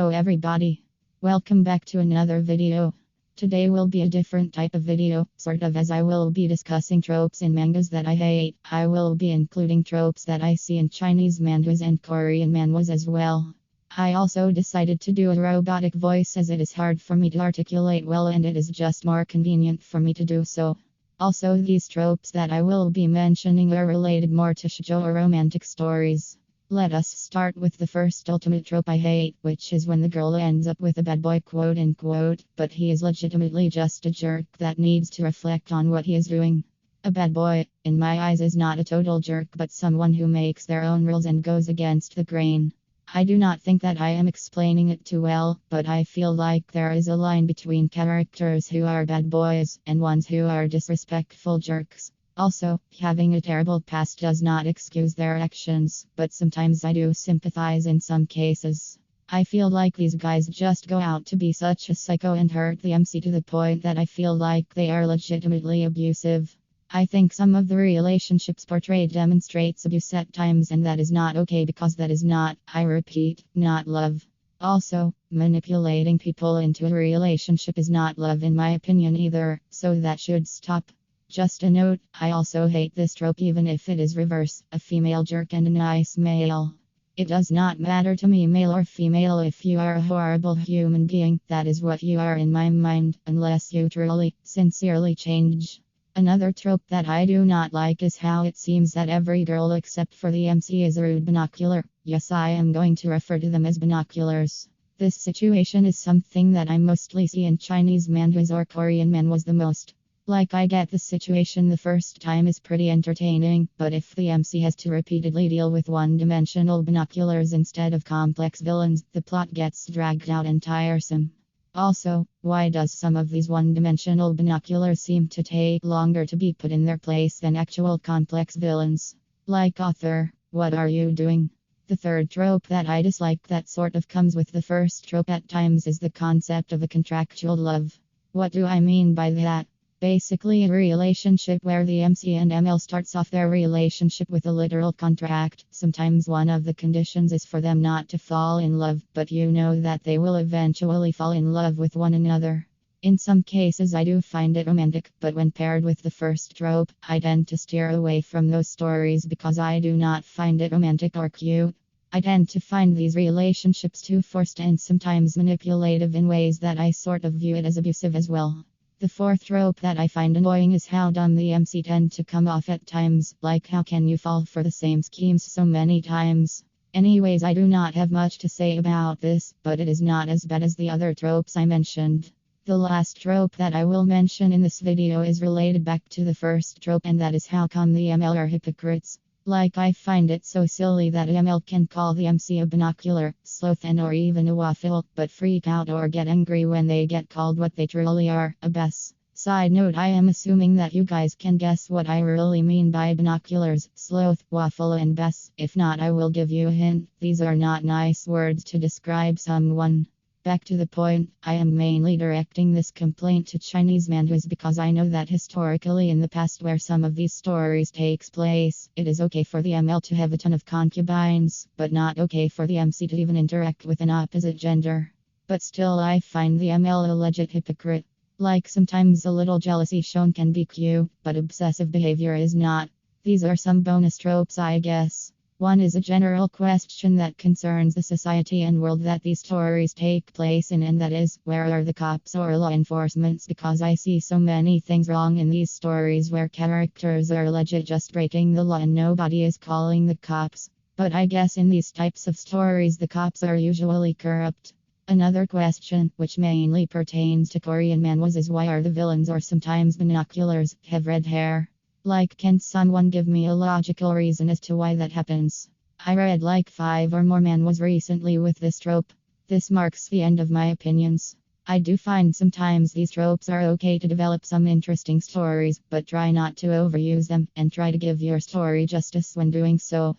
Hello everybody. Welcome back to another video. Today will be a different type of video, sort of, as I will be discussing tropes in mangas that I hate. I will be including tropes that I see in Chinese manhwas and Korean manhwas as well. I also decided to do a robotic voice as it is hard for me to articulate well and it is just more convenient for me to do so. Also, these tropes that I will be mentioning are related more to shoujo or romantic stories. Let us start with the first ultimate trope I hate, which is when the girl ends up with a bad boy, quote unquote, but he is legitimately just a jerk that needs to reflect on what he is doing. A bad boy, in my eyes, is not a total jerk but someone who makes their own rules and goes against the grain. I do not think that I am explaining it too well, but I feel like there is a line between characters who are bad boys and ones who are disrespectful jerks. Also, having a terrible past does not excuse their actions, but sometimes I do sympathize in some cases. I feel like these guys just go out to be such a psycho and hurt the MC to the point that I feel like they are legitimately abusive. I think some of the relationships portrayed demonstrates abuse at times, and that is not okay because that is not, I repeat, not love. Also, manipulating people into a relationship is not love in my opinion either, so that should stop. Just a note, I also hate this trope even if it is reverse, a female jerk and a nice male. It does not matter to me, male or female, if you are a horrible human being, that is what you are in my mind, unless you truly, sincerely change. Another trope that I do not like is how it seems that every girl except for the MC is a rude binocular. Yes, I am going to refer to them as binoculars. This situation is something that I mostly see in Chinese manhwas or Korean manhwas the most. Like, I get the situation the first time is pretty entertaining, but if the MC has to repeatedly deal with one-dimensional binoculars instead of complex villains, the plot gets dragged out and tiresome. Also, why does some of these one-dimensional binoculars seem to take longer to be put in their place than actual complex villains? Like, author, what are you doing? The third trope that I dislike that sort of comes with the first trope at times is the concept of a contractual love. What do I mean by that? Basically, a relationship where the MC and ML starts off their relationship with a literal contract. Sometimes one of the conditions is for them not to fall in love, but you know that they will eventually fall in love with one another. In some cases I do find it romantic, but when paired with the first trope, I tend to steer away from those stories because I do not find it romantic or cute. I tend to find these relationships too forced and sometimes manipulative in ways that I sort of view it as abusive as well. The fourth trope that I find annoying is how dumb the MC tend to come off at times, like how can you fall for the same schemes so many times? Anyways, I do not have much to say about this, but it is not as bad as the other tropes I mentioned. The last trope that I will mention in this video is related back to the first trope, and that is how come the ML are hypocrites. Like, I find it so silly that ML can call the MC a binocular, sloth, and or even a waffle, but freak out or get angry when they get called what they truly are, a bess. Side note, I am assuming that you guys can guess what I really mean by binoculars, sloth, waffle, and bess. If not, I will give you a hint. These are not nice words to describe someone. Back to the point, I am mainly directing this complaint to Chinese manhwas because I know that historically in the past where some of these stories takes place, it is okay for the ML to have a ton of concubines, but not okay for the MC to even interact with an opposite gender. But still, I find the ML a legit hypocrite. Like, sometimes a little jealousy shown can be cute, but obsessive behavior is not. These are some bonus tropes, I guess. One is a general question that concerns the society and world that these stories take place in, and that is, where are the cops or law enforcements? Because I see so many things wrong in these stories where characters are legit just breaking the law and nobody is calling the cops. But I guess in these types of stories the cops are usually corrupt. Another question, which mainly pertains to Korean manhwas, is why are the villains, or sometimes binoculars, have red hair? Like, can someone give me a logical reason as to why that happens? I read like 5 or more manhwas recently with this trope. This marks the end of my opinions. I do find sometimes these tropes are okay to develop some interesting stories, but try not to overuse them, and try to give your story justice when doing so.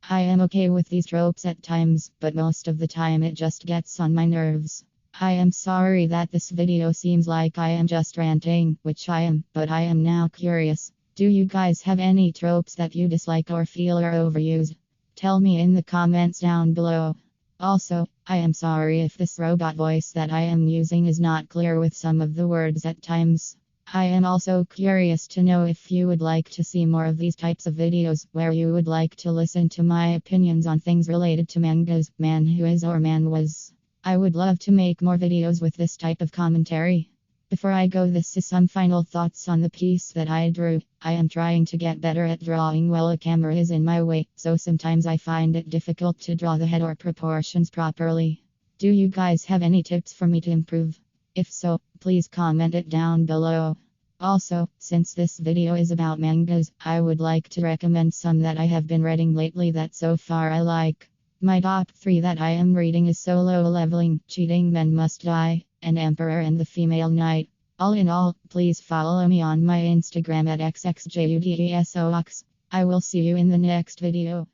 I am okay with these tropes at times, but most of the time it just gets on my nerves. I am sorry that this video seems like I am just ranting, which I am, but I am now curious. Do you guys have any tropes that you dislike or feel are overused? Tell me in the comments down below. Also, I am sorry if this robot voice that I am using is not clear with some of the words at times. I am also curious to know if you would like to see more of these types of videos where you would like to listen to my opinions on things related to mangas, man who is or man was. I would love to make more videos with this type of commentary. Before I go, this is some final thoughts on the piece that I drew. I am trying to get better at drawing while a camera is in my way, so sometimes I find it difficult to draw the head or proportions properly. Do you guys have any tips for me to improve? If so, please comment it down below. Also, since this video is about mangas, I would like to recommend some that I have been reading lately that so far I like. My top 3 that I am reading is Solo Leveling, Cheating Men Must Die, and Emperor and the Female Knight. All in all, please follow me on my Instagram at XxJudeso.oxX. I will see you in the next video.